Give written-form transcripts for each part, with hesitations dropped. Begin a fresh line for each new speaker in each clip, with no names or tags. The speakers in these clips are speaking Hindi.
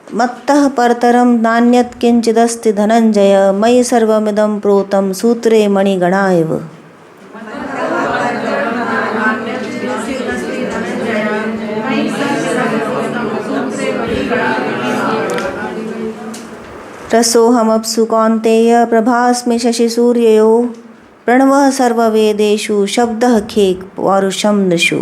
मत्तः परतरं नान्यत् किंचिदस्ति धनंजय मयि सर्वमिदं प्रोतं सूत्रे मणिगणा एव। रसोऽहमप्सु कौन्तेय प्रभास्मि शशिसूर्ययोः प्रणवः सर्ववेदेषु शब्दः खे पौरुषं नृषु।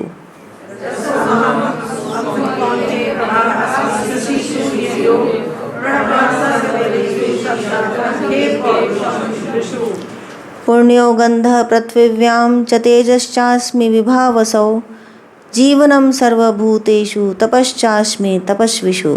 पुण्यो गन्धः पृथिव्यां च तेजश्चास्मि विभावसौ जीवनं सर्वभूतेषु तपश्चास्मि तपस्विषु।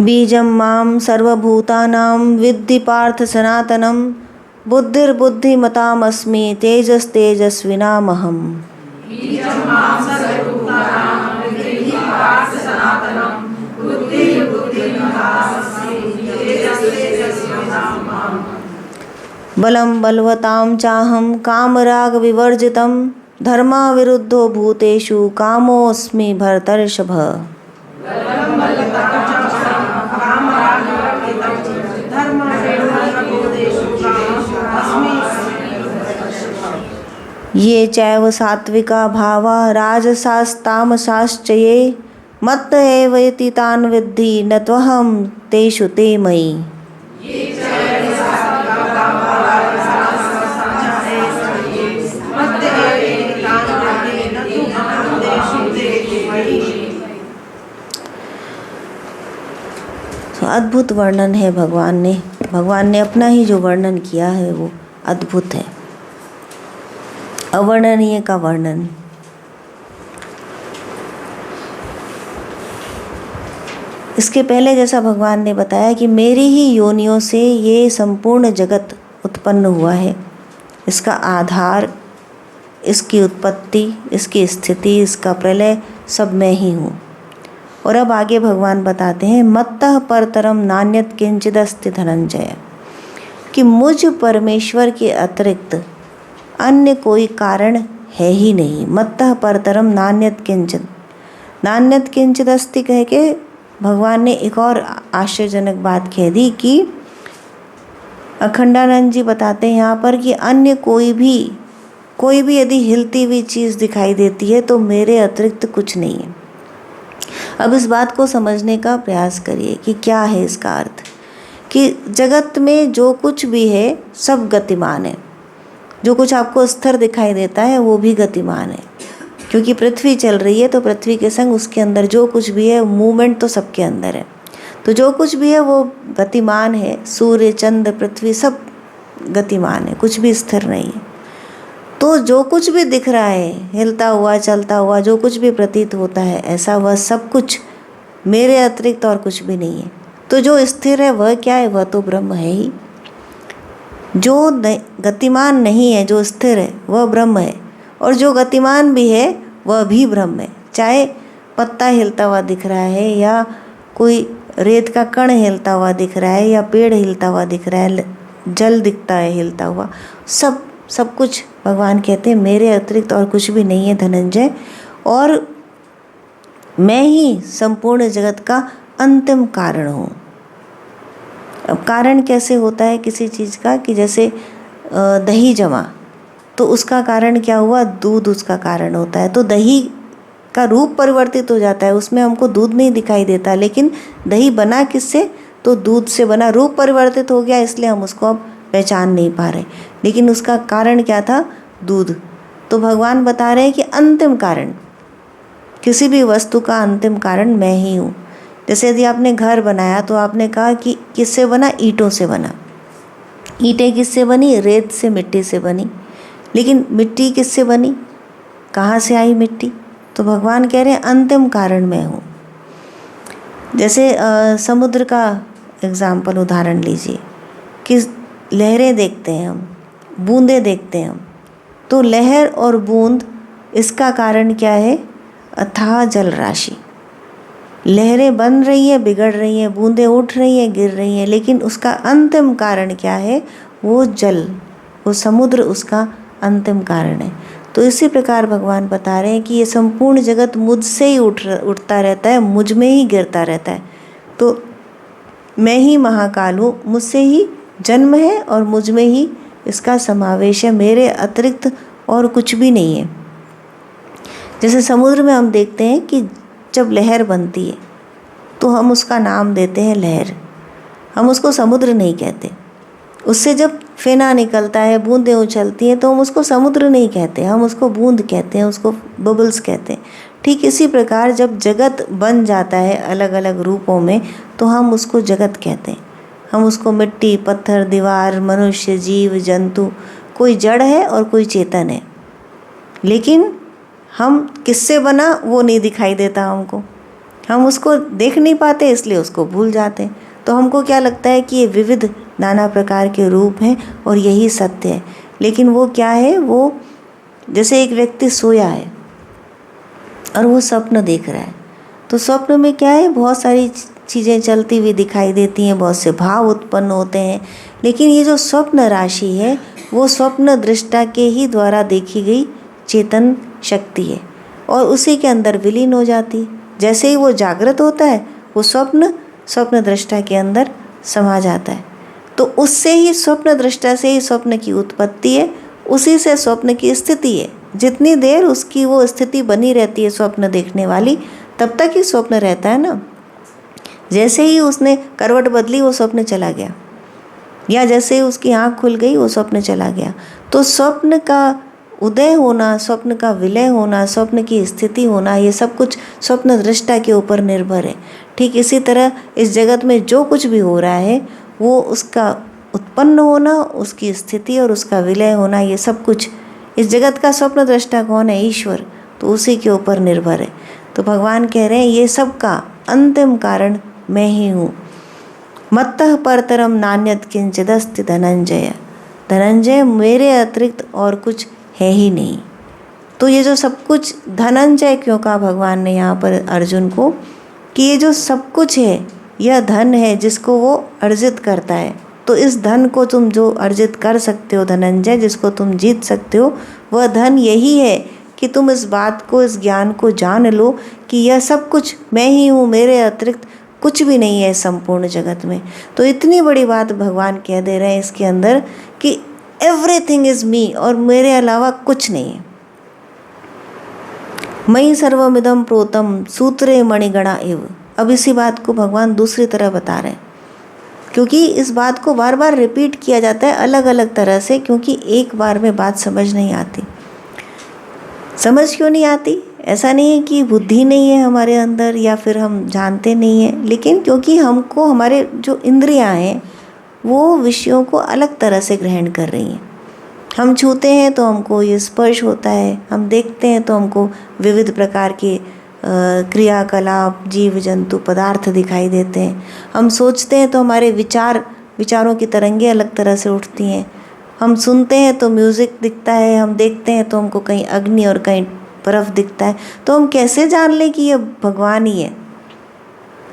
बीजं मां सर्वभूतानां विद्धि पार्थ सनातनं बुद्धिर्बुद्धिमतामस्मि तेजस्तेजस्विनामहम्। बलं बलवतां चाहं कामरागविवर्जितं धर्माविरुद्धो भूतेषु कामोऽस्मि भरतर्षभ। ये चैव सात्विका भावा राजसास्तामसाश्च ये मत्त एव इति तान् विद्धि न त्वहं तेषु ते मयि। अद्भुत वर्णन है भगवान ने अपना ही जो वर्णन किया है वो अद्भुत है, अवर्णनीय का वर्णन। इसके पहले जैसा भगवान ने बताया कि मेरी ही योनियों से ये संपूर्ण जगत उत्पन्न हुआ है, इसका आधार, इसकी उत्पत्ति, इसकी स्थिति, इसका प्रलय सब मैं ही हूँ। और अब आगे भगवान बताते हैं मत्तः परतरम नान्यत् किंचिदस्ति धनंजय, कि मुझ परमेश्वर के अतिरिक्त अन्य कोई कारण है ही नहीं। मत्तः परतरम नान्यत् किंचिदस्ति कह के भगवान ने एक और आश्चर्यजनक बात कह दी कि अखंडानंद जी बताते हैं यहाँ पर कि अन्य कोई भी यदि हिलती हुई चीज़ दिखाई देती है तो मेरे अतिरिक्त कुछ नहीं है। अब इस बात को समझने का प्रयास करिए कि क्या है इसका अर्थ, कि जगत में जो कुछ भी है सब गतिमान है। जो कुछ आपको स्थिर दिखाई देता है वो भी गतिमान है, क्योंकि पृथ्वी चल रही है तो पृथ्वी के संग उसके अंदर जो कुछ भी है मूवमेंट तो सबके अंदर है, तो जो कुछ भी है वो गतिमान है। सूर्य, चंद्र, पृथ्वी सब गतिमान है, कुछ भी स्थिर नहीं है। तो जो कुछ भी दिख रहा है, हिलता हुआ, चलता हुआ, जो कुछ भी प्रतीत होता है, ऐसा वह सब कुछ मेरे अतिरिक्त और कुछ भी नहीं है। तो जो स्थिर है वह क्या है? वह तो ब्रह्म है ही। जो गतिमान नहीं है, जो स्थिर है वह ब्रह्म है, और जो गतिमान भी है वह भी ब्रह्म है। चाहे पत्ता हिलता हुआ दिख रहा है, या कोई रेत का कण हिलता हुआ दिख रहा है, या पेड़ हिलता हुआ दिख रहा है, जल दिखता है हिलता हुआ, सब कुछ भगवान कहते हैं मेरे अतिरिक्त और कुछ भी नहीं है धनंजय, और मैं ही संपूर्ण जगत का अंतिम कारण हूँ। अब कारण कैसे होता है किसी चीज़ का, कि जैसे दही जमा, तो उसका कारण क्या हुआ? दूध उसका कारण होता है। तो दही का रूप परिवर्तित हो जाता है, उसमें हमको दूध नहीं दिखाई देता, लेकिन दही बना किससे? तो दूध से बना। रूप परिवर्तित हो गया इसलिए हम उसको अब पहचान नहीं पा रहे, लेकिन उसका कारण क्या था? दूध। तो भगवान बता रहे हैं कि अंतिम कारण, किसी भी वस्तु का अंतिम कारण मैं ही हूँ। जैसे यदि आपने घर बनाया तो आपने कहा कि किससे बना? ईंटों से बना। ईंटें किससे बनी? रेत से, मिट्टी से बनी। लेकिन मिट्टी किससे बनी? कहाँ से आई मिट्टी? तो भगवान कह रहे हैं अंतिम कारण मैं हूँ। जैसे समुद्र का एग्जाम्पल, उदाहरण लीजिए कि लहरें देखते हैं हम, बूंदें देखते हैं हम, तो लहर और बूंद, इसका कारण क्या है? अथाह जल राशि। लहरें बन रही हैं, बिगड़ रही हैं, बूंदें उठ रही हैं, गिर रही हैं, लेकिन उसका अंतिम कारण क्या है? वो जल, वो समुद्र उसका अंतिम कारण है। तो इसी प्रकार भगवान बता रहे हैं कि ये संपूर्ण जगत मुझसे ही उठता रहता है, मुझ में ही गिरता रहता है। तो मैं ही महाकाल हूँ, मुझसे ही जन्म है और मुझ में ही इसका समावेश है, मेरे अतिरिक्त और कुछ भी नहीं है। जैसे समुद्र में हम देखते हैं कि जब लहर बनती है तो हम उसका नाम देते हैं लहर, हम उसको समुद्र नहीं कहते। उससे जब फेना निकलता है, बूंदें उछलती हैं, तो हम उसको समुद्र नहीं कहते, हम उसको बूंद कहते हैं, उसको बबल्स कहते हैं। ठीक इसी प्रकार जब जगत बन जाता है अलग अलग रूपों में, तो हम उसको जगत कहते हैं। हम उसको मिट्टी, पत्थर, दीवार, मनुष्य, जीव, जंतु, कोई जड़ है और कोई चेतन है। लेकिन हम किससे बना वो नहीं दिखाई देता हमको, हम उसको देख नहीं पाते, इसलिए उसको भूल जाते हैं। तो हमको क्या लगता है कि ये विविध नाना प्रकार के रूप हैं और यही सत्य है। लेकिन वो क्या है? वो जैसे एक व्यक्ति सोया है और वो स्वप्न देख रहा है, तो स्वप्न में क्या है? बहुत सारी चीज़ें चलती हुई दिखाई देती हैं, बहुत से भाव उत्पन्न होते हैं। लेकिन ये जो स्वप्न राशि है वो स्वप्न दृष्टा के ही द्वारा देखी गई चेतन शक्ति है और उसी के अंदर विलीन हो जाती है। जैसे ही वो जागृत होता है, वो स्वप्न दृष्टा के अंदर समा जाता है। तो उससे ही स्वप्न दृष्टा से ही स्वप्न की उत्पत्ति है, उसी से स्वप्न की स्थिति है। जितनी देर उसकी वो स्थिति बनी रहती है स्वप्न देखने वाली, तब तक ही स्वप्न रहता है ना। जैसे ही उसने करवट बदली, वो स्वप्न चला गया, या जैसे ही उसकी आँख खुल गई, वो स्वप्न चला गया। तो स्वप्न का उदय होना, स्वप्न का विलय होना, स्वप्न की स्थिति होना, ये सब कुछ स्वप्न दृष्टा के ऊपर निर्भर है। ठीक इसी तरह इस जगत में जो कुछ भी हो रहा है, वो उसका उत्पन्न होना, उसकी स्थिति और उसका विलय होना, ये सब कुछ इस जगत का स्वप्न दृष्टा कौन है? ईश्वर। तो उसी के ऊपर निर्भर है। तो भगवान कह रहे हैं ये सब का अंतिम कारण मैं ही हूँ। मत्तः परतरम नान्यत किंचिदस्ति धनंजय। धनंजय, मेरे अतिरिक्त और कुछ है ही नहीं। तो ये जो सब कुछ, धनंजय क्यों कहा भगवान ने यहाँ पर अर्जुन को? कि ये जो सब कुछ है, यह धन है जिसको वो अर्जित करता है। तो इस धन को तुम जो अर्जित कर सकते हो धनंजय, जिसको तुम जीत सकते हो, वह धन यही है कि तुम इस बात को, इस ज्ञान को जान लो कि यह सब कुछ मैं ही हूँ, मेरे अतिरिक्त कुछ भी नहीं है संपूर्ण जगत में। तो इतनी बड़ी बात भगवान कह दे रहे हैं इसके अंदर कि एवरीथिंग इज मी, और मेरे अलावा कुछ नहीं है। मयि सर्वमिदं प्रोतम सूत्रे मणिगणा एव। अब इसी बात को भगवान दूसरी तरह बता रहे हैं, क्योंकि इस बात को बार बार रिपीट किया जाता है अलग अलग तरह से, क्योंकि एक बार में बात समझ नहीं आती। समझ क्यों नहीं आती? ऐसा नहीं है कि बुद्धि नहीं है हमारे अंदर या फिर हम जानते नहीं हैं, लेकिन क्योंकि हमको हमारे जो इंद्रियां हैं वो विषयों को अलग तरह से ग्रहण कर रही हैं। हम छूते हैं तो हमको ये स्पर्श होता है, हम देखते हैं तो हमको विविध प्रकार के क्रियाकलाप, जीव जंतु, पदार्थ दिखाई देते हैं। हम सोचते हैं तो हमारे विचारों की तरंगें अलग तरह से उठती हैं। हम सुनते हैं तो म्यूज़िक दिखता है, हम देखते हैं तो हमको कहीं अग्नि और कहीं बर्फ़ दिखता है। तो हम कैसे जान लें कि ये भगवान ही है?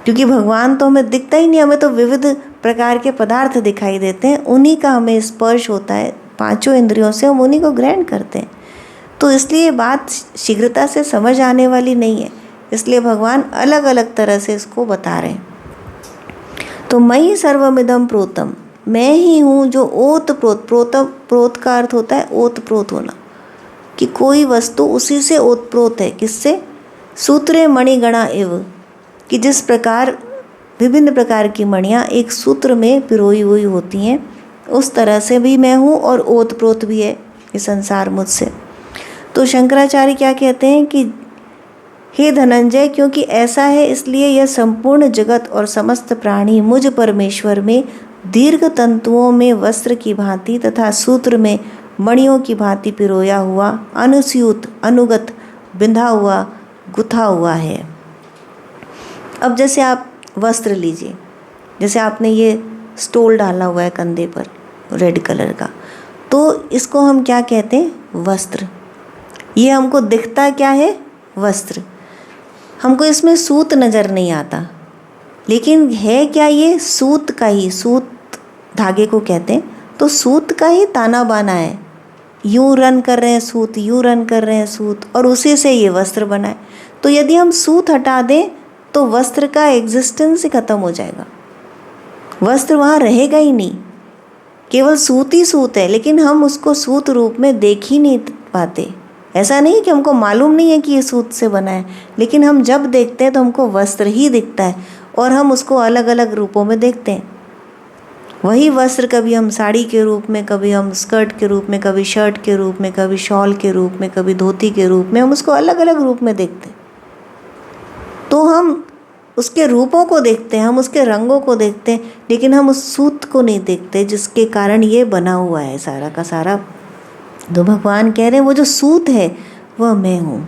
क्योंकि भगवान तो हमें दिखता ही नहीं, हमें तो विविध प्रकार के पदार्थ दिखाई देते हैं, उन्हीं का हमें स्पर्श होता है, पांचों इंद्रियों से हम उन्हीं को ग्रहण करते हैं। तो इसलिए बात शीघ्रता से समझ आने वाली नहीं है, इसलिए भगवान अलग अलग तरह से इसको बता रहे हैं। तो मयि सर्वमिदं प्रोतम, मैं ही हूँ जो ओत प्रोत, प्रोत का अर्थ होता है ओत प्रोत होना, कि कोई वस्तु उसी से ओत प्रोत है। किससे? सूत्रे मणिगणा एव, कि जिस प्रकार विभिन्न प्रकार की मणियाँ एक सूत्र में पिरोई हुई होती हैं, उस तरह से भी मैं हूँ और ओत प्रोत भी है ये संसार मुझसे। तो शंकराचार्य क्या कहते हैं कि हे धनंजय, क्योंकि ऐसा है इसलिए यह संपूर्ण जगत और समस्त प्राणी मुझ परमेश्वर में दीर्घ तंतुओं में वस्त्र की भांति तथा सूत्र में मणियों की भांति पिरोया हुआ, अनुस्यूत, अनुगत, बिंधा हुआ, गुथा हुआ है। अब जैसे आप वस्त्र लीजिए, जैसे आपने ये स्टोल डाला हुआ है कंधे पर रेड कलर का, तो इसको हम क्या कहते हैं? वस्त्र। ये हमको दिखता क्या है? वस्त्र। हमको इसमें सूत नज़र नहीं आता, लेकिन है क्या ये सूत का ही, सूत धागे को कहते हैं, तो सूत का ही ताना बाना है। यूं रन कर रहे हैं सूत, यूं रन कर रहे हैं सूत, और उसी से ये वस्त्र बना है। तो यदि हम सूत हटा दें तो वस्त्र का एग्जिस्टेंस ही खत्म हो जाएगा, वस्त्र वहाँ रहेगा ही नहीं, केवल सूत ही सूत है। लेकिन हम उसको सूत रूप में देख ही नहीं पाते। ऐसा नहीं कि हमको मालूम नहीं है कि ये सूत से बना है, लेकिन हम जब देखते हैं तो हमको वस्त्र ही दिखता है और हम उसको अलग अलग रूपों में देखते हैं। वही वस्त्र कभी हम साड़ी के रूप में, कभी हम स्कर्ट के रूप में, कभी शर्ट के रूप में, कभी शॉल के रूप में, कभी धोती के रूप में, हम उसको अलग अलग रूप में देखते हैं। तो हम उसके रूपों को देखते हैं, हम उसके रंगों को देखते हैं, लेकिन हम उस सूत को नहीं देखते जिसके कारण ये बना हुआ है सारा का सारा। तो भगवान कह रहे हैं वो जो सूत है वह मैं हूँ।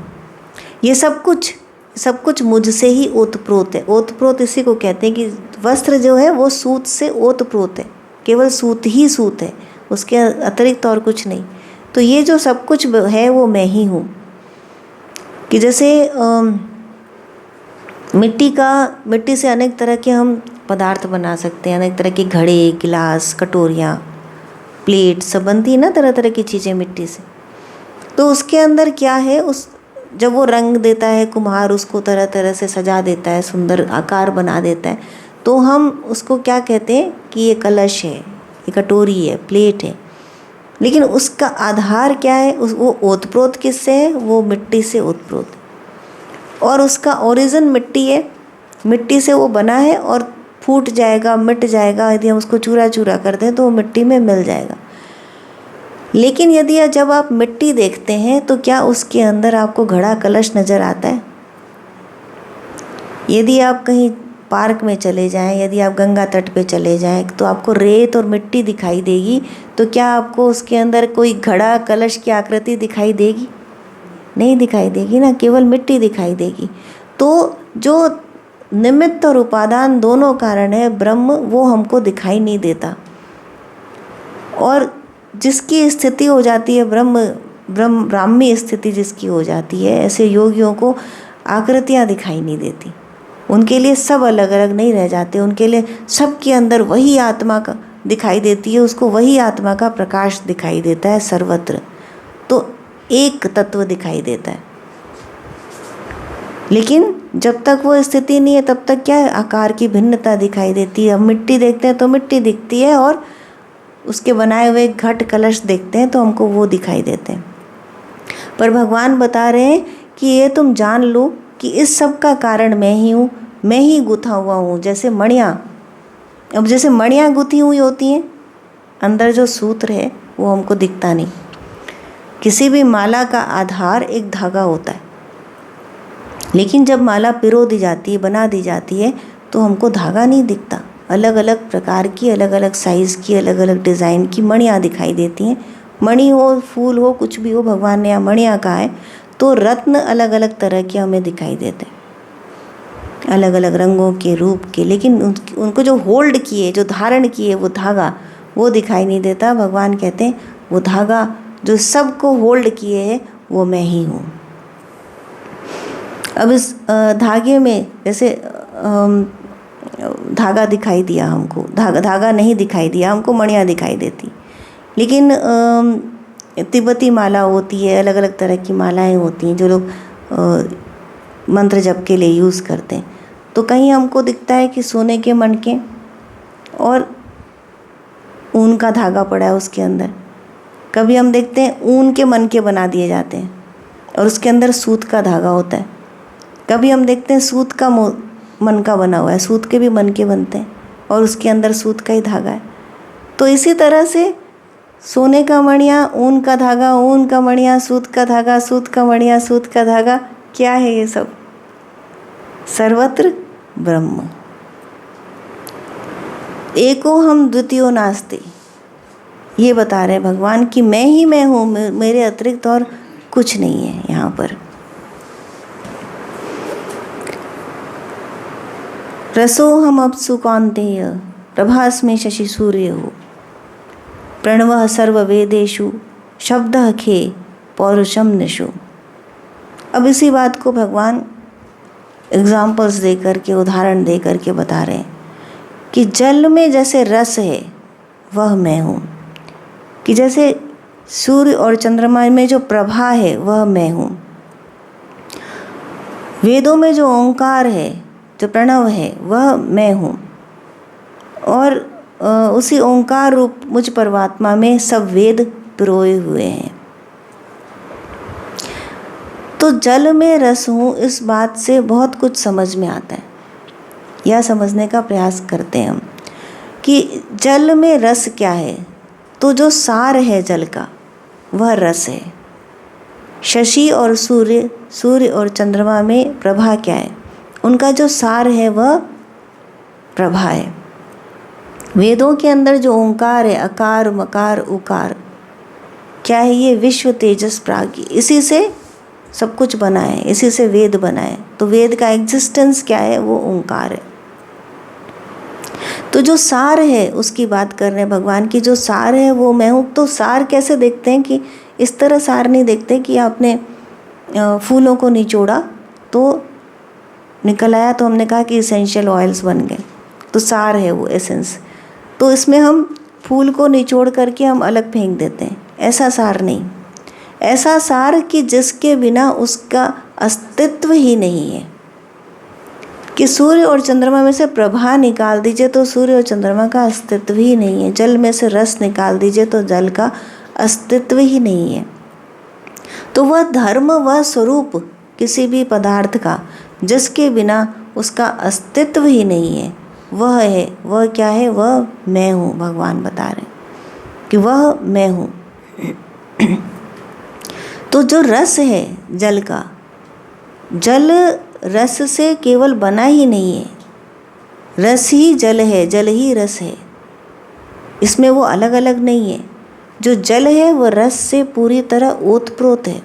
ये सब कुछ मुझसे ही ओतप्रोत है। ओतप्रोत इसी को कहते हैं कि वस्त्र जो है वो सूत से ओतप्रोत है, केवल सूत ही सूत है, उसके अतिरिक्त और कुछ नहीं। तो ये जो सब कुछ है वो मैं ही हूँ। कि जैसे मिट्टी से अनेक तरह के हम पदार्थ बना सकते हैं, अनेक तरह के घड़े, गिलास, कटोरियाँ, प्लेट सब बनती है ना, तरह तरह की चीज़ें मिट्टी से। तो उसके अंदर क्या है, जब वो रंग देता है कुम्हार, उसको तरह तरह से सजा देता है, सुंदर आकार बना देता है, तो हम उसको क्या कहते हैं कि ये कलश है, ये कटोरी है, प्लेट है। लेकिन उसका आधार क्या है, वो ओतप्रोत किससे है, वो मिट्टी से ओतप्रोत, और उसका ओरिजिन मिट्टी है, मिट्टी से वो बना है और फूट जाएगा, मिट जाएगा। यदि हम उसको चूरा चूरा कर दें तो वो मिट्टी में मिल जाएगा। लेकिन जब आप मिट्टी देखते हैं तो क्या उसके अंदर आपको घड़ा कलश नज़र आता है? यदि आप कहीं पार्क में चले जाएं, यदि आप गंगा तट पे चले जाएं, तो आपको रेत और मिट्टी दिखाई देगी, तो क्या आपको उसके अंदर कोई घड़ा कलश की आकृति दिखाई देगी? नहीं दिखाई देगी ना, केवल मिट्टी दिखाई देगी। तो जो निमित्त और उपादान दोनों कारण है ब्रह्म, वो हमको दिखाई नहीं देता। और जिसकी स्थिति हो जाती है ब्राह्मी स्थिति जिसकी हो जाती है, ऐसे योगियों को आकृतियाँ दिखाई नहीं देती। उनके लिए सब अलग अलग नहीं रह जाते, उनके लिए सबके अंदर वही आत्मा का दिखाई देती है, उसको वही आत्मा का प्रकाश दिखाई देता है सर्वत्र। तो एक तत्व दिखाई देता है। लेकिन जब तक वो स्थिति नहीं है तब तक क्या है, आकार की भिन्नता दिखाई देती है। हम मिट्टी देखते हैं तो मिट्टी दिखती है, और उसके बनाए हुए घट कलश देखते हैं तो हमको वो दिखाई देते हैं। पर भगवान बता रहे हैं कि ये तुम जान लो कि इस सब का कारण मैं ही हूँ, मैं ही गुथा हुआ हूँ। जैसे मणियाँ, अब जैसे मणियाँ गुथी हुई होती हैं, अंदर जो सूत्र है वो हमको दिखता नहीं। किसी भी माला का आधार एक धागा होता है, लेकिन जब माला पिरो दी जाती है, बना दी जाती है, तो हमको धागा नहीं दिखता। अलग अलग प्रकार की, अलग अलग साइज़ की, अलग अलग डिज़ाइन की मणियाँ दिखाई देती हैं। मणि हो, फूल हो, कुछ भी हो, भगवान ने यहाँ मणियाँ कहा है। तो रत्न अलग अलग तरह के हमें दिखाई देते हैं, अलग अलग रंगों के, रूप के, लेकिन उनको जो होल्ड किए, जो धारण किए, वो धागा, वो दिखाई नहीं देता। भगवान कहते हैं वो धागा जो सबको होल्ड किए है वो मैं ही हूँ। अब इस धागे में जैसे धागा दिखाई दिया हमको, धागा नहीं दिखाई दिया हमको, मणियाँ दिखाई देती। लेकिन तिब्बती माला होती है, अलग अलग तरह की मालाएं होती हैं जो लोग मंत्र जप के लिए यूज़ करते हैं। तो कहीं हमको दिखता है कि सोने के मणके और ऊन का धागा पड़ा है उसके अंदर। कभी हम देखते हैं ऊन के मनके बना दिए जाते हैं और उसके अंदर सूत का धागा होता है। कभी हम देखते हैं सूत का मनका बना हुआ है, सूत के भी मनके बनते हैं और उसके अंदर सूत का ही धागा है। तो इसी तरह से सोने का मणिया, ऊन का धागा, ऊन का मणिया, सूत का धागा, सूत का मणिया, सूत का धागा, क्या है ये सब? सर्वत्र ब्रह्म। एको हम द्वितीयो नास्ति, ये बता रहे भगवान कि मैं ही मैं हूँ, मेरे अतिरिक्त और कुछ नहीं है यहाँ पर। रसो हम अप्सु कौन्तेय प्रभास्मे शशि सूर्य हो, प्रणवः सर्ववेदेषु शब्दः खे पौरुषम निशु। अब इसी बात को भगवान एग्जाम्पल्स दे करके, उदाहरण दे करके बता रहे हैं कि जल में जैसे रस है वह मैं हूँ, कि जैसे सूर्य और चंद्रमा में जो प्रभा है वह मैं हूँ, वेदों में जो ओंकार है, जो प्रणव है, वह मैं हूँ, और उसी ओंकार रूप मुझ परमात्मा में सब वेद पिरोए हुए हैं। तो जल में रस हूँ, इस बात से बहुत कुछ समझ में आता है, यह समझने का प्रयास करते हैं हम कि जल में रस क्या है। तो जो सार है जल का वह रस है। शशि और सूर्य, सूर्य और चंद्रमा में प्रभा क्या है, उनका जो सार है वह प्रभा है। वेदों के अंदर जो ओंकार है, अकार मकार उकार, क्या है ये विश्व तेजस प्राज्ञ, इसी से सब कुछ बना है, इसी से वेद बना है। तो वेद का एग्जिस्टेंस क्या है, वो ओंकार है। तो जो सार है उसकी बात कर रहे हैं भगवान की, जो सार है वो मैं हूँ। तो सार कैसे देखते हैं कि इस तरह सार नहीं देखते कि आपने फूलों को निचोड़ा तो निकल आया, तो हमने कहा कि इसेंशियल ऑयल्स बन गए, तो सार है वो एसेंस। तो इसमें हम फूल को निचोड़ करके हम अलग फेंक देते हैं, ऐसा सार नहीं। ऐसा सार कि जिसके बिना उसका अस्तित्व ही नहीं है, कि सूर्य और चंद्रमा में से प्रभा निकाल दीजिए तो सूर्य और चंद्रमा का अस्तित्व ही नहीं है। जल में से रस निकाल दीजिए तो जल का अस्तित्व ही नहीं है। तो वह धर्म, वह स्वरूप किसी भी पदार्थ का जिसके बिना उसका अस्तित्व ही नहीं है, वह है, वह क्या है, वह मैं हूँ। भगवान बता रहे हैं कि वह मैं हूँ। तो जो रस है जल का, जल रस से केवल बना ही नहीं है, रस ही जल है, जल ही रस है, इसमें वो अलग अलग नहीं है। जो जल है वो रस से पूरी तरह ओतप्रोत है,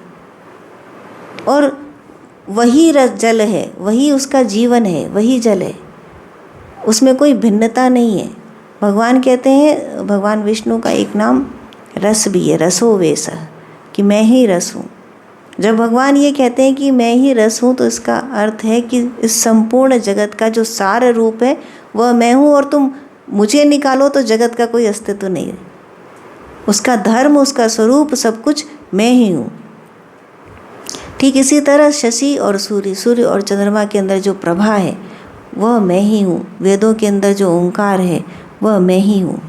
और वही रस जल है, वही उसका जीवन है, वही जल है, उसमें कोई भिन्नता नहीं है। भगवान कहते हैं, भगवान विष्णु का एक नाम रस भी है, रसो वेसः, कि मैं ही रस हूँ। जब भगवान ये कहते हैं कि मैं ही रस हूँ, तो इसका अर्थ है कि इस संपूर्ण जगत का जो सार रूप है वह मैं हूँ, और तुम मुझे निकालो तो जगत का कोई अस्तित्व नहीं है। उसका धर्म, उसका स्वरूप, सब कुछ मैं ही हूँ। ठीक इसी तरह शशि और सूर्य, सूर्य और चंद्रमा के अंदर जो प्रभा है वह मैं ही हूँ। वेदों के अंदर जो ओंकार है वह मैं ही हूँ।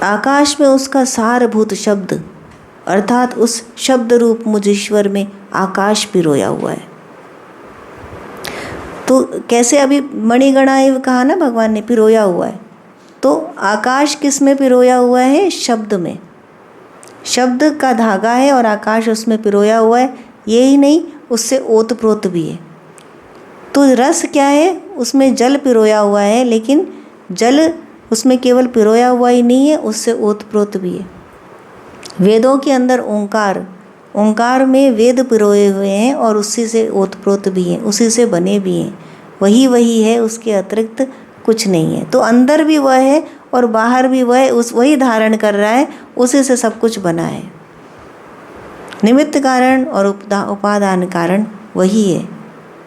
आकाश में उसका सारभूत शब्द, अर्थात उस शब्द रूप मुझ ईश्वर में आकाश पिरोया हुआ है। तो कैसे अभी मणिगणा एव कहा ना भगवान ने, पिरोया हुआ है। तो आकाश किस में पिरोया हुआ है, शब्द में। शब्द का धागा है और आकाश उसमें पिरोया हुआ है। यही नहीं, उससे ओतप्रोत भी है। तो रस क्या है, उसमें जल पिरोया हुआ है, लेकिन जल उसमें केवल पिरोया हुआ ही नहीं है, उससे ओतप्रोत भी है। वेदों के अंदर ओंकार, ओंकार में वेद पिरोए हुए हैं और उसी से ओतप्रोत भी हैं, उसी से बने भी हैं। वही वही है, उसके अतिरिक्त कुछ नहीं है। तो अंदर भी वह है और बाहर भी वह है, उस वही धारण कर रहा है, उसी से सब कुछ बना है। निमित्त कारण और उपादान कारण वही है,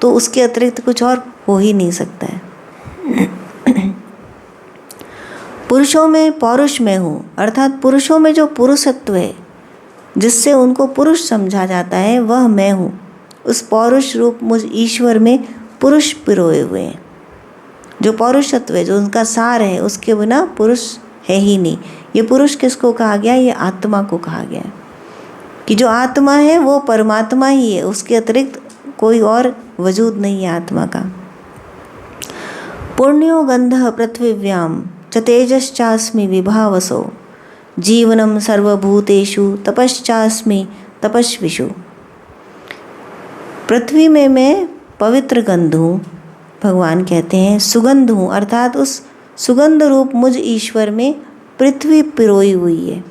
तो उसके अतिरिक्त कुछ और हो ही नहीं सकता है। पुरुषों में पौरुष में हूँ, अर्थात पुरुषों में जो पुरुषत्व है जिससे उनको पुरुष समझा जाता है, वह मैं हूँ। उस पौरुष रूप मुझ ईश्वर में पुरुष पिरोए हुए हैं। जो पौरुषत्व है, जो उनका सार है, उसके बिना पुरुष है ही नहीं। ये पुरुष किसको कहा गया, ये आत्मा को कहा गया है, कि जो आत्मा है वो परमात्मा ही है, उसके अतिरिक्त कोई और वजूद नहीं है आत्मा का। पुण्यो गंधः पृथ्वीव्याम च तेजश्चास्मि विभावसो जीवनम सर्वभूतेषु तपश्चास्मि तपस्विषु। पृथ्वी में मैं पवित्र गंध हूँ, भगवान कहते हैं, सुगंध हूँ, अर्थात उस सुगंध रूप मुझ ईश्वर में पृथ्वी पिरोई हुई है।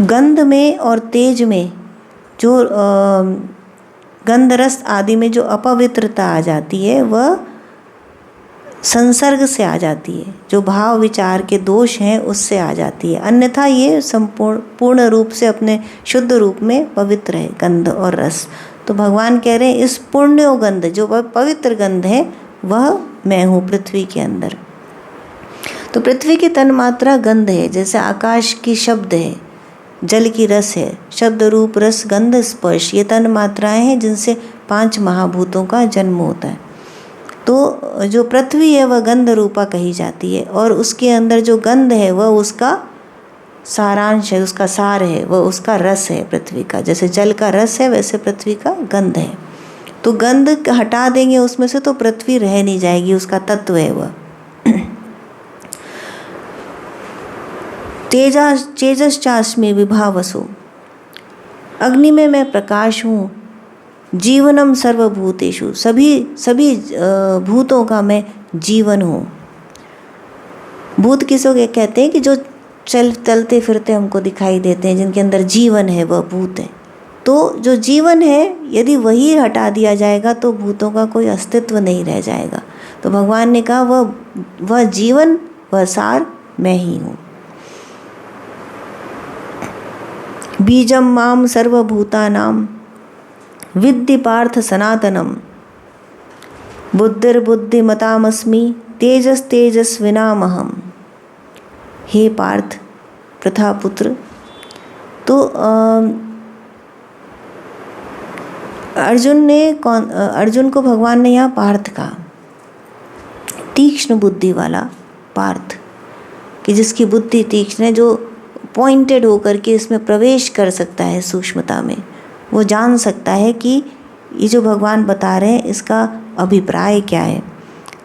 गंध में और तेज में जो गंध रस आदि में जो अपवित्रता आ जाती है वह संसर्ग से आ जाती है, जो भाव विचार के दोष हैं उससे आ जाती है। अन्यथा ये पूर्ण रूप से अपने शुद्ध रूप में पवित्र है गंध और रस। तो भगवान कह रहे हैं इस पुण्यो गंध, जो पवित्र गंध है वह मैं हूँ पृथ्वी के अंदर। तो पृथ्वी की तन मात्रा गंध है, जैसे आकाश की शब्द है, जल की रस है, शब्द रूप रस गंध स्पर्श, ये तन मात्राएं हैं जिनसे 5 महाभूतों का जन्म होता है। तो जो पृथ्वी है वह गंध रूपा कही जाती है, और उसके अंदर जो गंध है वह उसका सारांश है, उसका सार है, वह उसका रस है पृथ्वी का। जैसे जल का रस है वैसे पृथ्वी का गंध है। तो गंध हटा देंगे उसमें से तो पृथ्वी रह नहीं जाएगी, उसका तत्व है वह। तेजश्चास्मि विभावसो, अग्नि में मैं प्रकाश हूँ। जीवनम सर्वभूतेषु, सभी भूतों का मैं जीवन हूँ। भूत किसको कहते हैं कि जो चलते फिरते हमको दिखाई देते हैं, जिनके अंदर जीवन है, वह भूत है। तो जो जीवन है यदि वही हटा दिया जाएगा तो भूतों का कोई अस्तित्व नहीं रह जाएगा। तो भगवान ने कहा वह जीवन, वह सार मैं ही हूँ। बीजम माम सर्वभूतानां विद्धि पार्थ सनातनम, बुद्धिर्बुद्धिमतामस्मि तेजस्तेजस्विनामहम। हे पार्थ, प्रथापुत्र, तो अर्जुन को भगवान ने यहाँ पार्थ कहा, तीक्ष्ण बुद्धि वाला पार्थ, कि जिसकी बुद्धि तीक्ष्ण है, जो पॉइंटेड होकर के इसमें प्रवेश कर सकता है सूक्ष्मता में, वो जान सकता है कि ये जो भगवान बता रहे हैं इसका अभिप्राय क्या है।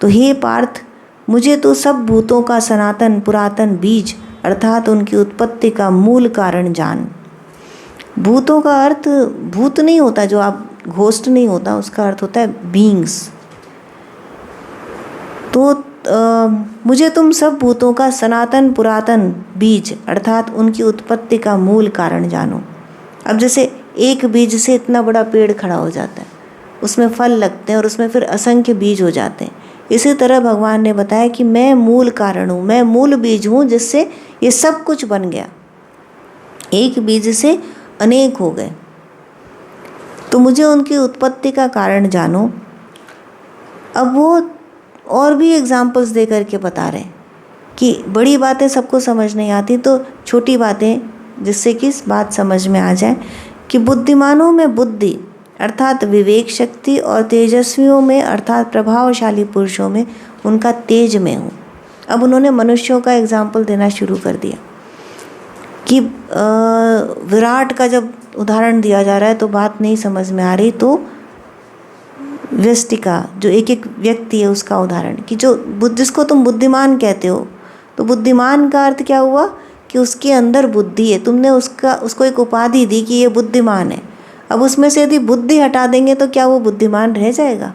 तो हे पार्थ, मुझे तो सब भूतों का सनातन पुरातन बीज अर्थात उनकी उत्पत्ति का मूल कारण जान। भूतों का अर्थ भूत नहीं होता, जो आप घोस्ट नहीं होता, उसका अर्थ होता है बीइंग्स। तो मुझे तुम सब भूतों का सनातन पुरातन बीज अर्थात उनकी उत्पत्ति का मूल कारण जानो। अब जैसे एक बीज से इतना बड़ा पेड़ खड़ा हो जाता है, उसमें फल लगते हैं और उसमें फिर असंख्य बीज हो जाते हैं। इसी तरह भगवान ने बताया कि मैं मूल कारण हूँ, मैं मूल बीज हूँ जिससे ये सब कुछ बन गया। एक बीज से अनेक हो गए, तो मुझे उनकी उत्पत्ति का कारण जानो। अब वो और भी एग्जाम्पल्स दे करके बता रहे हैं कि बड़ी बातें सबको समझ नहीं आती, तो छोटी बातें जिससे कि बात समझ में आ जाए कि बुद्धिमानों में बुद्धि अर्थात विवेक शक्ति और तेजस्वियों में अर्थात प्रभावशाली पुरुषों में उनका तेज में हूँ। अब उन्होंने मनुष्यों का एग्जाम्पल देना शुरू कर दिया कि विराट का जब उदाहरण दिया जा रहा है तो बात नहीं समझ में आ रही, तो व्यष्टि का जो एक एक व्यक्ति है उसका उदाहरण कि जिसको तुम बुद्धिमान कहते हो, तो बुद्धिमान का अर्थ क्या हुआ कि उसके अंदर बुद्धि है। तुमने उसको एक उपाधि दी कि ये बुद्धिमान है। अब उसमें से यदि बुद्धि हटा देंगे तो क्या वो बुद्धिमान रह जाएगा?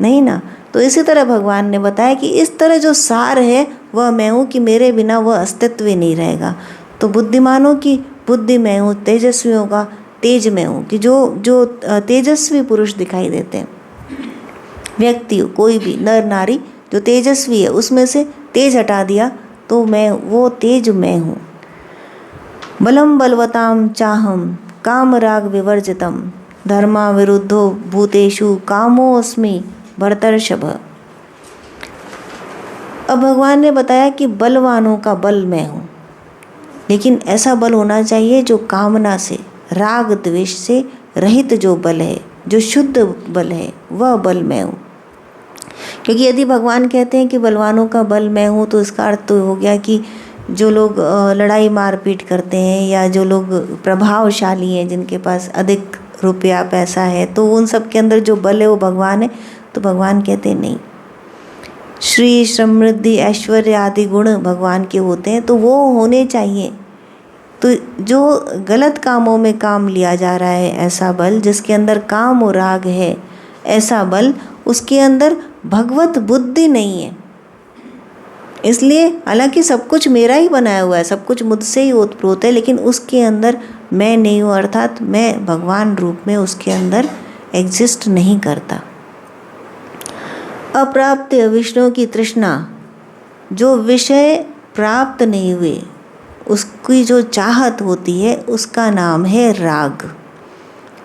नहीं ना। तो इसी तरह भगवान ने बताया कि इस तरह जो सार है वह मैं हूँ, कि मेरे बिना वह अस्तित्व ही नहीं रहेगा। तो बुद्धिमानों की बुद्धि मैं हूँ, तेजस्वियों का तेज में हूँ, कि जो तेजस्वी पुरुष दिखाई देते हैं, व्यक्ति कोई भी नर नारी जो तेजस्वी है उसमें से तेज हटा दिया तो मैं वो तेज मैं हूँ। बलम बलवताम चाहम काम राग विवर्जितम धर्मा विरुद्धो भूतेषु कामोऽस्मि भरतर्षभ। अब भगवान ने बताया कि बलवानों का बल मैं हूँ, लेकिन ऐसा बल होना चाहिए जो कामना से राग द्वेष से रहित जो बल है, जो शुद्ध बल है, वह बल मैं हूँ। क्योंकि यदि भगवान कहते हैं कि बलवानों का बल मैं हूँ तो इसका अर्थ तो हो गया कि जो लोग लड़ाई मारपीट करते हैं या जो लोग प्रभावशाली हैं, जिनके पास अधिक रुपया पैसा है, तो उन सब के अंदर जो बल है वो भगवान है। तो भगवान कहते हैं नहीं, श्री समृद्धि ऐश्वर्य आदि गुण भगवान के होते हैं, तो वो होने चाहिए। तो जो गलत कामों में काम लिया जा रहा है, ऐसा बल जिसके अंदर काम और राग है, ऐसा बल, उसके अंदर भगवत बुद्धि नहीं है। इसलिए हालांकि सब कुछ मेरा ही बनाया हुआ है, सब कुछ मुझसे ही ओतप्रोत है, लेकिन उसके अंदर मैं नहीं हूँ, अर्थात मैं भगवान रूप में उसके अंदर एग्जिस्ट नहीं करता। अप्राप्त विष्णु की तृष्णा, जो विषय प्राप्त नहीं हुए उसकी जो चाहत होती है उसका नाम है राग,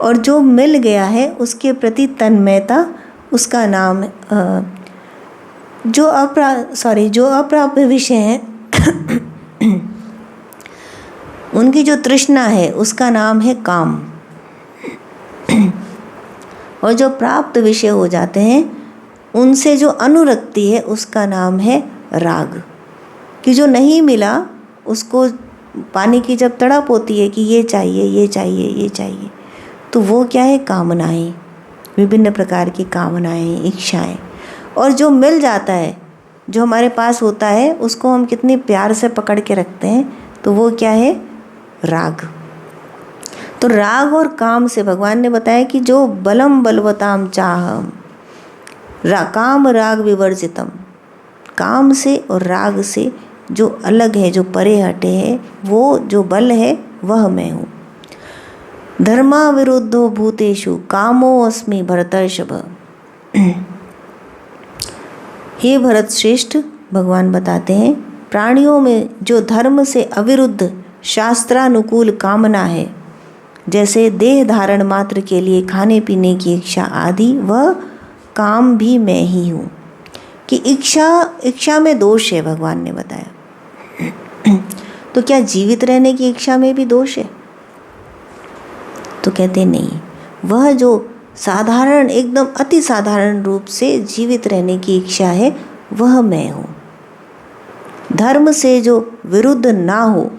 और जो मिल गया है उसके प्रति तन्मयता उसका नाम जो अप्राप्त विषय हैं उनकी जो तृष्णा है उसका नाम है काम, और जो प्राप्त विषय हो जाते हैं उनसे जो अनुरक्ति है उसका नाम है राग। कि जो नहीं मिला उसको पाने की जब तड़प होती है कि ये चाहिए ये चाहिए ये चाहिए, तो वो क्या है, कामनाएं, विभिन्न प्रकार की कामनाएं, इच्छाएं। और जो मिल जाता है, जो हमारे पास होता है, उसको हम कितने प्यार से पकड़ के रखते हैं, तो वो क्या है, राग। तो राग और काम से भगवान ने बताया कि जो बलम बलवताम चाहम, काम राग विवर्जितम, काम से और राग से जो अलग है, जो परे हटे है, वो जो बल है वह मैं हूँ। धर्मा विरुद्धो भूतेषु कामो अस्मि भरतर्षभ। हे भरत श्रेष्ठ, भगवान बताते हैं प्राणियों में जो धर्म से अविरुद्ध शास्त्रानुकूल कामना है, जैसे देह धारण मात्र के लिए खाने पीने की इच्छा आदि, वह काम भी मैं ही हूँ। कि इच्छा में दोष है, भगवान ने बताया। तो क्या जीवित रहने की इच्छा में भी दोष है? तो कहते नहीं, वह जो साधारण, एकदम अति साधारण रूप से जीवित रहने की इच्छा है वह मैं हूँ। धर्म से जो विरुद्ध ना हो,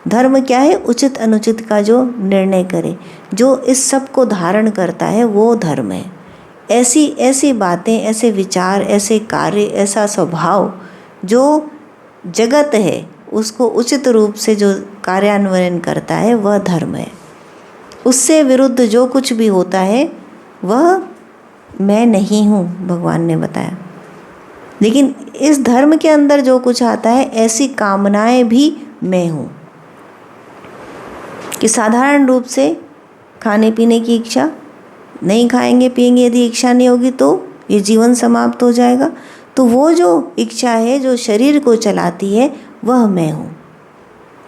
धर्म क्या है, उचित अनुचित का जो निर्णय करे, जो इस सब को धारण करता है वो धर्म है। ऐसी बातें, ऐसे विचार, ऐसे कार्य, ऐसा स्वभाव जो जगत है उसको उचित रूप से जो कार्यान्वयन करता है वह धर्म है। उससे विरुद्ध जो कुछ भी होता है वह मैं नहीं हूँ, भगवान ने बताया। लेकिन इस धर्म के अंदर जो कुछ आता है, ऐसी कामनाएं भी मैं हूँ। कि साधारण रूप से खाने पीने की इच्छा, नहीं खाएंगे पिएंगे, यदि इच्छा नहीं होगी तो ये जीवन समाप्त हो जाएगा। तो वो जो इच्छा है जो शरीर को चलाती है वह मैं हूँ,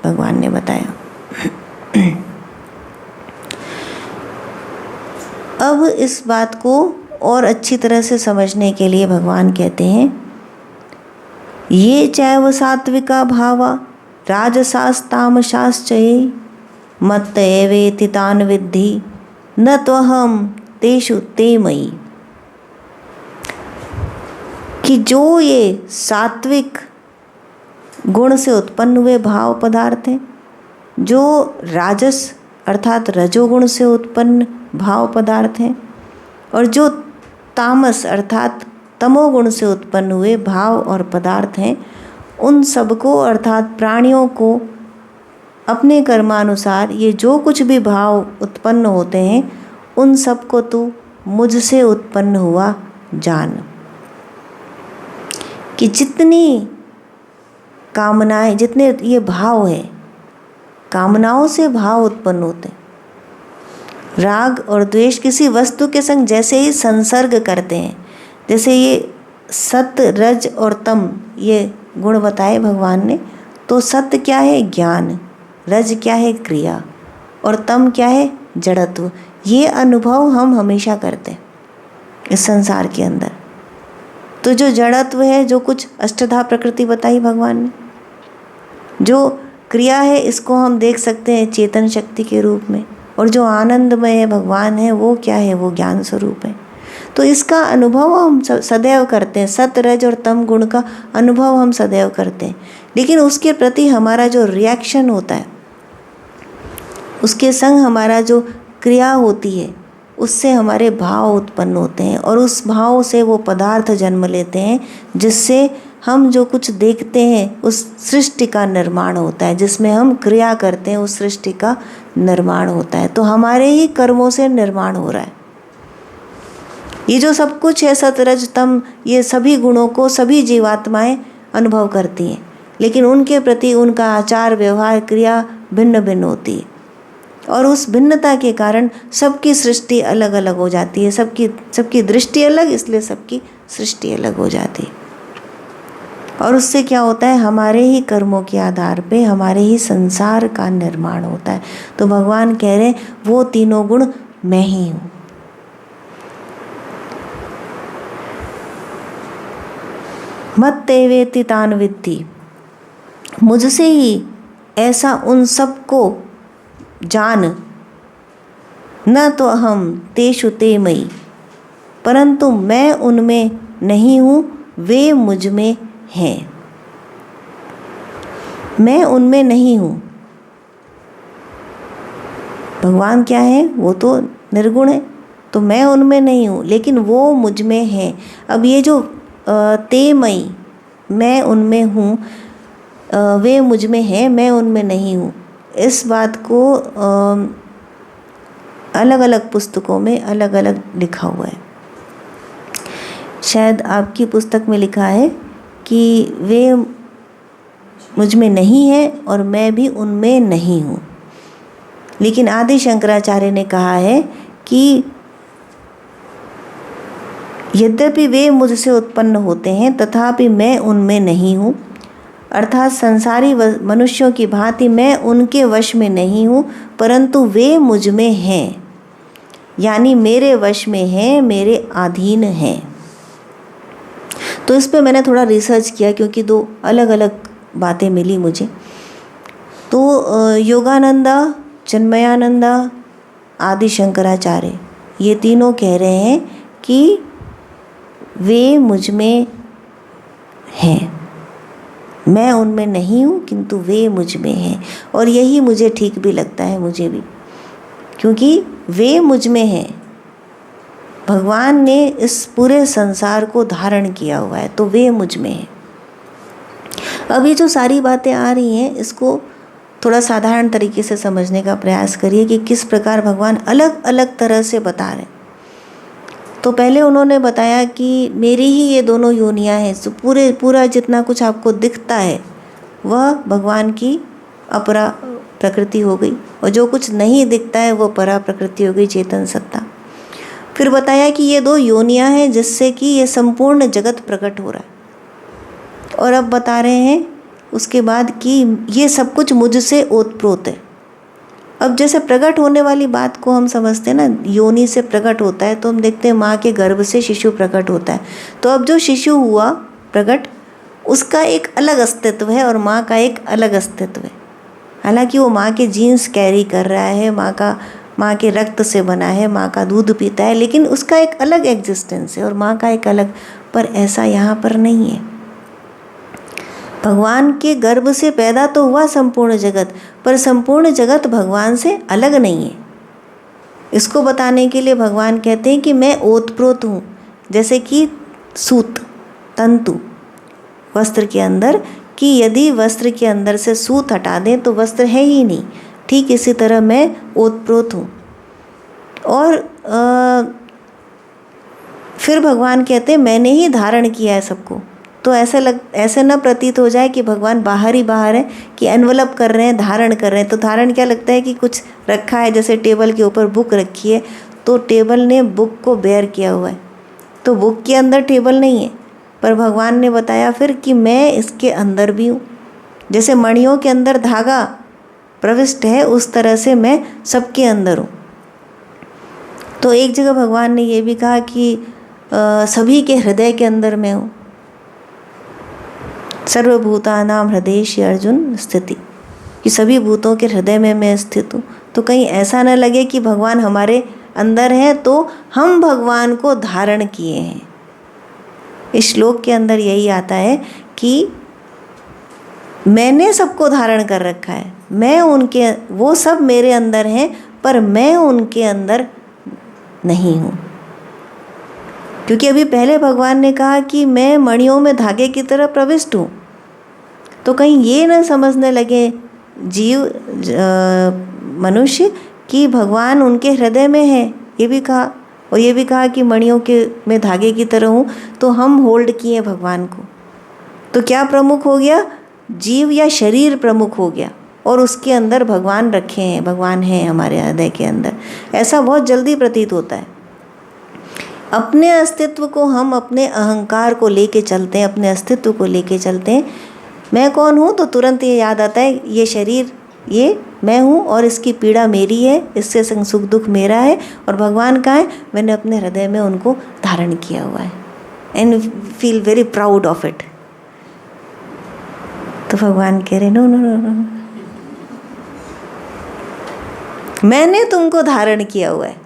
भगवान ने बताया। अब इस बात को और अच्छी तरह से समझने के लिए भगवान कहते हैं, ये चैव सात्विका भावा राजसास्तामशाश्चये मत्त एवेति तान् विद्धि न त्वहं तेषु ते मयि। कि जो ये सात्विक गुण से उत्पन्न हुए भाव पदार्थ हैं, जो राजस अर्थात रजोगुण से उत्पन्न भाव पदार्थ हैं, और जो तामस अर्थात तमोगुण से उत्पन्न हुए भाव और पदार्थ हैं, उन सबको अर्थात प्राणियों को अपने कर्मानुसार ये जो कुछ भी भाव उत्पन्न होते हैं उन सबको तू मुझसे उत्पन्न हुआ जान। कि जितनी कामनाएं, जितने ये भाव है, कामनाओं से भाव उत्पन्न होते हैं। राग और द्वेष किसी वस्तु के संग जैसे ही संसर्ग करते हैं, जैसे ये सत्य, रज और तम ये गुण बताए भगवान ने, तो सत्य क्या है, ज्ञान, रज क्या है, क्रिया, और तम क्या है, जड़त्व। ये अनुभव हम हमेशा करते हैं इस संसार के अंदर। तो जो जड़त्व है, जो कुछ अष्टधा प्रकृति बताई भगवान ने, जो क्रिया है, इसको हम देख सकते हैं चेतन शक्ति के रूप में, और जो आनंदमय है भगवान है, वो क्या है, वो ज्ञान स्वरूप है। तो इसका अनुभव हम सदैव करते हैं, सत्य, रज और तम गुण का अनुभव हम सदैव करते हैं। लेकिन उसके प्रति हमारा जो रिएक्शन होता है, उसके संग हमारा जो क्रिया होती है, उससे हमारे भाव उत्पन्न होते हैं, और उस भाव से वो पदार्थ जन्म लेते हैं, जिससे हम जो कुछ देखते हैं उस सृष्टि का निर्माण होता है, जिसमें हम क्रिया करते हैं उस सृष्टि का निर्माण होता है। तो हमारे ही कर्मों से निर्माण हो रहा है। ये जो सब कुछ है, सतरज तम, ये सभी गुणों को सभी जीवात्माएं अनुभव करती हैं, लेकिन उनके प्रति उनका आचार व्यवहार क्रिया भिन्न भिन्न होती है। और उस भिन्नता के कारण सबकी सृष्टि अलग अलग हो जाती है। सबकी दृष्टि अलग, इसलिए सबकी सृष्टि अलग हो जाती है। और उससे क्या होता है, हमारे ही कर्मों के आधार पे हमारे ही संसार का निर्माण होता है। तो भगवान कह रहे हैं वो तीनों गुण मैं ही हूँ। मत ते वेति तान विद्धि, मुझसे ही ऐसा उन सबको जान। न तो अहम तेषु ते मयि, परंतु मैं उनमें नहीं हूँ, वे मुझ में हैं। मैं उनमें नहीं हूँ। भगवान क्या है, वो तो निर्गुण है, तो मैं उनमें नहीं हूँ, लेकिन वो मुझ में है। अब ये जो ते मयि, मैं उनमें हूँ, वे मुझ में हैं, मैं उनमें नहीं हूँ, इस बात को अलग अलग पुस्तकों में अलग अलग लिखा हुआ है। शायद आपकी पुस्तक में लिखा है कि वे मुझ में नहीं है और मैं भी उनमें नहीं हूँ। लेकिन आदि शंकराचार्य ने कहा है कि यद्यपि वे मुझसे उत्पन्न होते हैं तथापि मैं उनमें नहीं हूँ। अर्थात संसारी मनुष्यों की भांति मैं उनके वश में नहीं हूँ, परंतु वे मुझ में हैं, यानी मेरे वश में हैं, मेरे अधीन हैं। तो इस पे मैंने थोड़ा रिसर्च किया क्योंकि दो अलग अलग बातें मिली मुझे। तो योगानंदा, चिन्मयानंदा, आदि शंकराचार्य, ये तीनों कह रहे हैं कि वे मुझ में हैं, मैं उनमें नहीं हूँ, किंतु वे मुझ में हैं। और यही मुझे ठीक भी लगता है, मुझे भी, क्योंकि वे मुझ में हैं। भगवान ने इस पूरे संसार को धारण किया हुआ है, तो वे मुझ में हैं। अब ये जो सारी बातें आ रही हैं, इसको थोड़ा साधारण तरीके से समझने का प्रयास करिए कि किस प्रकार भगवान अलग अलग तरह से बता रहे हैं। तो पहले उन्होंने बताया कि मेरी ही ये दोनों योनियां हैं, तो पूरा जितना कुछ आपको दिखता है वह भगवान की अपरा प्रकृति हो गई, और जो कुछ नहीं दिखता है वो परा प्रकृति हो गई, चेतन सत्ता। फिर बताया कि ये दो योनियां हैं जिससे कि ये संपूर्ण जगत प्रकट हो रहा है। और अब बता रहे हैं उसके बाद कि ये सब कुछ मुझसे ओतप्रोत है। अब जैसे प्रकट होने वाली बात को हम समझते हैं ना, योनि से प्रकट होता है, तो हम देखते हैं माँ के गर्भ से शिशु प्रकट होता है। तो अब जो शिशु हुआ प्रकट, उसका एक अलग अस्तित्व है और माँ का एक अलग अस्तित्व है। हालांकि वो माँ के जीन्स कैरी कर रहा है, माँ के रक्त से बना है, माँ का दूध पीता है, लेकिन उसका एक अलग एग्जिस्टेंस है और माँ का एक अलग। पर ऐसा यहाँ पर नहीं है। भगवान के गर्भ से पैदा तो हुआ संपूर्ण जगत, पर संपूर्ण जगत भगवान से अलग नहीं है। इसको बताने के लिए भगवान कहते हैं कि मैं ओतप्रोत हूँ। जैसे कि सूत, तंतु वस्त्र के अंदर, कि यदि वस्त्र के अंदर से सूत हटा दें तो वस्त्र है ही नहीं, ठीक इसी तरह मैं ओतप्रोत हूँ। और फिर भगवान कहते हैं मैंने ही धारण किया है सबको। तो ऐसे न प्रतीत हो जाए कि भगवान बाहर ही बाहर है, कि एनवलप कर रहे हैं, धारण कर रहे हैं। तो धारण क्या लगता है कि कुछ रखा है, जैसे टेबल के ऊपर बुक रखी है तो टेबल ने बुक को बेयर किया हुआ है, तो बुक के अंदर टेबल नहीं है। पर भगवान ने बताया फिर कि मैं इसके अंदर भी हूँ। जैसे मणियों के अंदर धागा प्रविष्ट है, उस तरह से मैं सबके अंदर हूँ। तो एक जगह भगवान ने ये भी कहा कि सभी के हृदय के अंदर मैं हूँ। सर्वभूतानां हृदयेषु अर्जुन स्थिति, कि सभी भूतों के हृदय में मैं स्थित हूँ। तो कहीं ऐसा न लगे कि भगवान हमारे अंदर हैं तो हम भगवान को धारण किए हैं। इस श्लोक के अंदर यही आता है कि मैंने सबको धारण कर रखा है, मैं उनके, वो सब मेरे अंदर हैं, पर मैं उनके अंदर नहीं हूँ। क्योंकि अभी पहले भगवान ने कहा कि मैं मणियों में धागे की तरह प्रविष्ट हूँ। तो कहीं ये न समझने लगे मनुष्य कि भगवान उनके हृदय में है। ये भी कहा, और ये भी कहा कि मणियों के में धागे की तरह हूँ, तो हम होल्ड किए भगवान को। तो क्या प्रमुख हो गया? जीव या शरीर प्रमुख हो गया। और उसके अंदर भगवान रखे हैं, भगवान है हमारे हृदय के अंदर, ऐसा बहुत जल्दी प्रतीत होता है। अपने अस्तित्व को हम अपने अहंकार को लेके चलते हैं, अपने अस्तित्व को लेके चलते हैं। मैं कौन हूँ तो तुरंत ये याद आता है, ये शरीर ये मैं हूँ और इसकी पीड़ा मेरी है, इससे संग सुख दुख मेरा है। और भगवान कहाँ है? मैंने अपने हृदय में उनको धारण किया हुआ है and feel very proud of it. तो भगवान कह रहे नो नो नो नो, मैंने तुमको धारण किया हुआ है,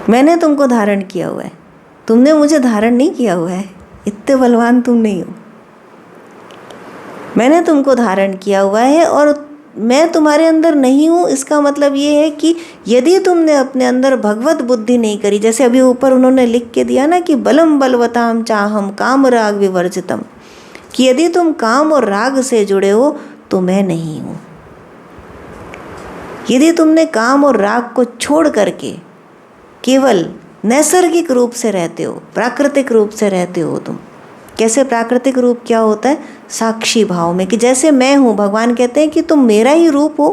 मैंने तुमको धारण किया हुआ है, तुमने मुझे धारण नहीं किया हुआ है, इतने बलवान तुम नहीं हो। मैंने तुमको धारण किया हुआ है और मैं तुम्हारे अंदर नहीं हूँ। इसका मतलब ये है कि यदि तुमने अपने अंदर भगवत बुद्धि नहीं करी, जैसे अभी ऊपर उन्होंने लिख के दिया ना कि बलम बलवताम चाहम काम राग विवर्जितम, कि यदि तुम काम और राग से जुड़े हो तो मैं नहीं हूँ। यदि तुमने काम और राग को छोड़ करके केवल नैसर्गिक रूप से रहते हो, प्राकृतिक रूप से रहते हो तुम। कैसे प्राकृतिक रूप क्या होता है? साक्षी भाव में, कि जैसे मैं हूँ, भगवान कहते हैं कि तुम मेरा ही रूप हो।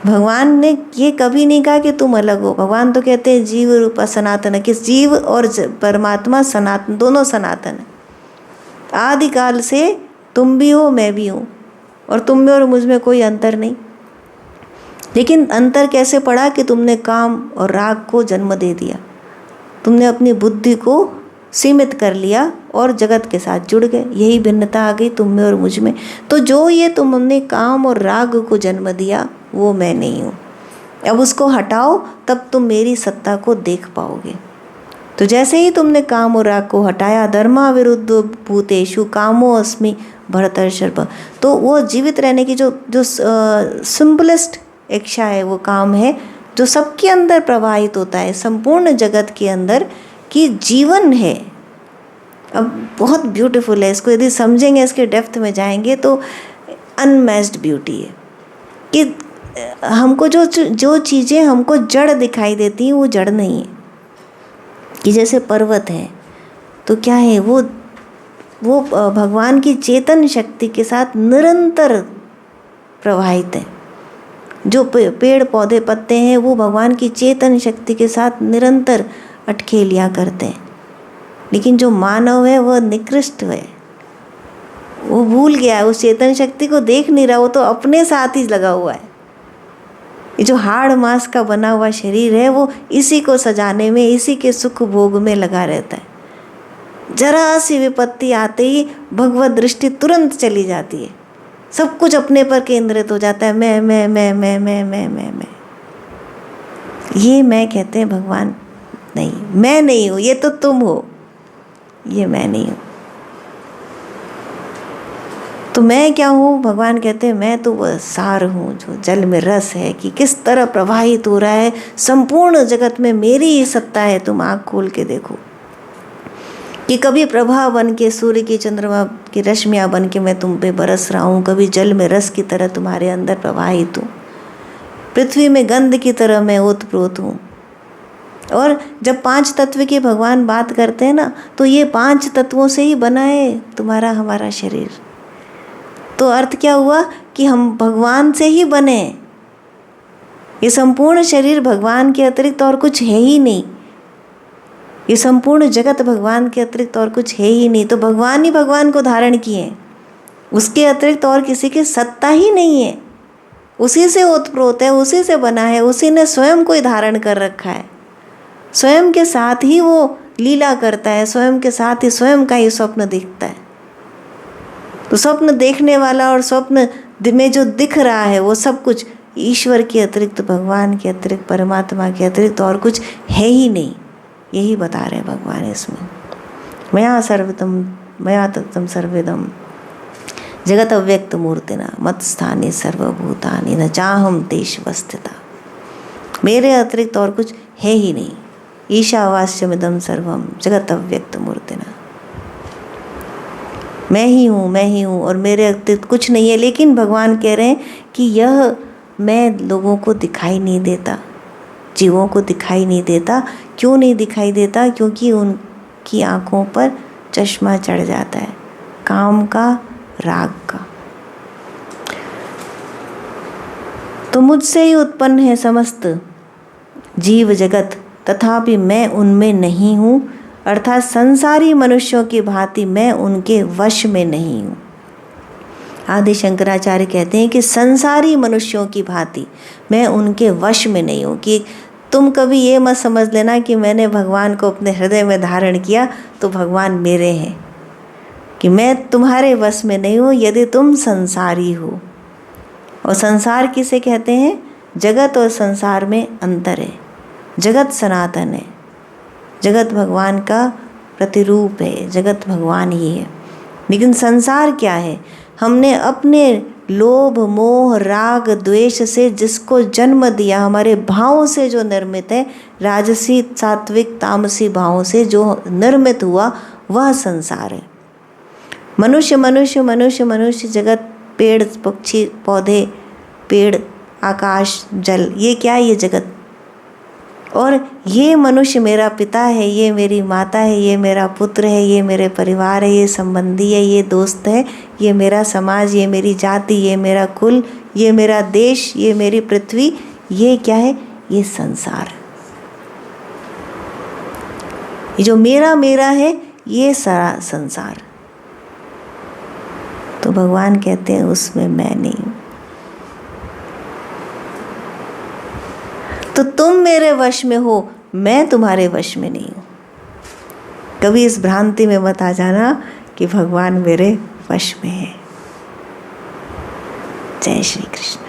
भगवान ने ये कभी नहीं कहा कि तुम अलग हो। भगवान तो कहते हैं जीव रूप सनातन है, कि जीव और परमात्मा सनातन, दोनों सनातन है। आदिकाल से तुम भी हो, मैं भी हूँ, और तुम में और मुझ में कोई अंतर नहीं। लेकिन अंतर कैसे पड़ा? कि तुमने काम और राग को जन्म दे दिया, तुमने अपनी बुद्धि को सीमित कर लिया और जगत के साथ जुड़ गए। यही भिन्नता आ गई तुम में और मुझ में। तो जो ये तुमने काम और राग को जन्म दिया वो मैं नहीं हूँ। अब उसको हटाओ, तब तुम मेरी सत्ता को देख पाओगे। तो जैसे ही तुमने काम और राग को हटाया, धर्मा विरुद्ध भूतेषु कामो अस्मि भरतर्षभ, तो वो जीवित रहने की जो सिंपलेस्ट इच्छा है, वो काम है जो सबके अंदर प्रवाहित होता है, संपूर्ण जगत के अंदर, कि जीवन है। अब बहुत ब्यूटीफुल है, इसको यदि समझेंगे, इसके डेप्थ में जाएंगे तो अनमैच्ड ब्यूटी है। कि हमको जो चीज़ें हमको जड़ दिखाई देती हैं वो जड़ नहीं है। कि जैसे पर्वत है तो क्या है, वो भगवान की चेतन शक्ति के साथ निरंतर प्रवाहित है। जो पेड़ पौधे पत्ते हैं वो भगवान की चेतन शक्ति के साथ निरंतर अटखेलियाँ करते हैं। लेकिन जो मानव है वह निकृष्ट है, वो भूल गया है, उस चेतन शक्ति को देख नहीं रहा, वो तो अपने साथ ही लगा हुआ है। ये जो हाड़ मांस का बना हुआ शरीर है वो इसी को सजाने में, इसी के सुख भोग में लगा रहता है। जरा सी विपत्ति आते ही भगवत दृष्टि तुरंत चली जाती है, सब कुछ अपने पर केंद्रित हो जाता है। मैं। ये मैं कहते हैं भगवान नहीं, मैं नहीं हूँ, ये तो तुम हो, ये मैं नहीं हूँ। तो मैं क्या हूँ? भगवान कहते हैं मैं तो वह सार हूँ जो जल में रस है, कि किस तरह प्रवाहित हो रहा है संपूर्ण जगत में मेरी ही सत्ता है। तुम आँख खोल के देखो कि कभी प्रभा बन के, सूर्य की चंद्रमा की रश्मियाँ बन के मैं तुम पे बरस रहा हूँ, कभी जल में रस की तरह तुम्हारे अंदर प्रवाहित हूँ, पृथ्वी में गंध की तरह मैं ओतप्रोत हूँ। और जब 5 तत्व की भगवान बात करते हैं ना, तो ये 5 तत्वों से ही बना है तुम्हारा हमारा शरीर। तो अर्थ क्या हुआ? कि हम भगवान से ही बने। ये संपूर्ण शरीर भगवान के अतिरिक्त और कुछ है ही नहीं। ये संपूर्ण जगत भगवान के अतिरिक्त और कुछ है ही नहीं। तो भगवान ही भगवान को धारण किए, उसके अतिरिक्त और किसी की सत्ता ही नहीं है। उसी से ओतप्रोत है, उसी से बना है, उसी ने स्वयं को धारण कर रखा है। स्वयं के साथ ही वो लीला करता है, स्वयं के साथ ही स्वयं का ही स्वप्न दिखता है। तो स्वप्न देखने वाला और स्वप्न में जो दिख रहा है वो सब कुछ ईश्वर के अतिरिक्त, भगवान के अतिरिक्त, परमात्मा के अतिरिक्त और कुछ है ही नहीं। यही बता रहे हैं भगवान इसमें। मया सर्वतम मया तत्तम सर्वेदम जगत अव्यक्त मूर्तिना मत स्थानी सर्वभूतानि न चाहम तेष्वस्थिता। मेरे अतिरिक्त और कुछ है ही नहीं। ईशावास्यमिदं सर्वम जगत अव्यक्त मूर्तिना। मैं ही हूँ और मेरे अतिरिक्त कुछ नहीं है। लेकिन भगवान कह रहे हैं कि यह मैं लोगों को दिखाई नहीं देता, जीवों को दिखाई नहीं देता। क्यों नहीं दिखाई देता? क्योंकि उनकी आँखों पर चश्मा चढ़ जाता है काम का, राग का। तो मुझसे ही उत्पन्न है समस्त जीव जगत, तथापि मैं उनमें नहीं हूँ, अर्थात संसारी मनुष्यों की भांति मैं उनके वश में नहीं हूँ। आदि शंकराचार्य कहते हैं कि संसारी मनुष्यों की भांति मैं उनके वश में नहीं हूँ। कि तुम कभी ये मत समझ लेना कि मैंने भगवान को अपने हृदय में धारण किया तो भगवान मेरे हैं, कि मैं तुम्हारे वश में नहीं हूँ यदि तुम संसारी हो। और संसार किसे कहते हैं? जगत और संसार में अंतर है। जगत सनातन है, जगत भगवान का प्रतिरूप है, जगत भगवान ही है। लेकिन संसार क्या है? हमने अपने लोभ मोह राग द्वेष से जिसको जन्म दिया, हमारे भावों से जो निर्मित है, राजसी सात्विक तामसी भावों से जो निर्मित हुआ, वह संसार है। मनुष्य मनुष्य मनुष्य मनुष्य, जगत पेड़ पक्षी पौधे, पेड़ आकाश जल, ये क्या है? ये जगत। और ये मनुष्य मेरा पिता है, ये मेरी माता है, ये मेरा पुत्र है, ये मेरे परिवार है, ये संबंधी है, ये दोस्त है, ये मेरा समाज, ये मेरी जाति, ये मेरा कुल, ये मेरा देश, ये मेरी पृथ्वी। ये क्या है? ये संसार। ये जो मेरा मेरा है, ये सारा संसार। तो भगवान कहते हैं उसमें मैं नहीं हूँ। तो तुम मेरे वश में हो, मैं तुम्हारे वश में नहीं हूँ। कभी इस भ्रांति में मत आ जाना कि भगवान मेरे वश में है। जय श्री कृष्ण।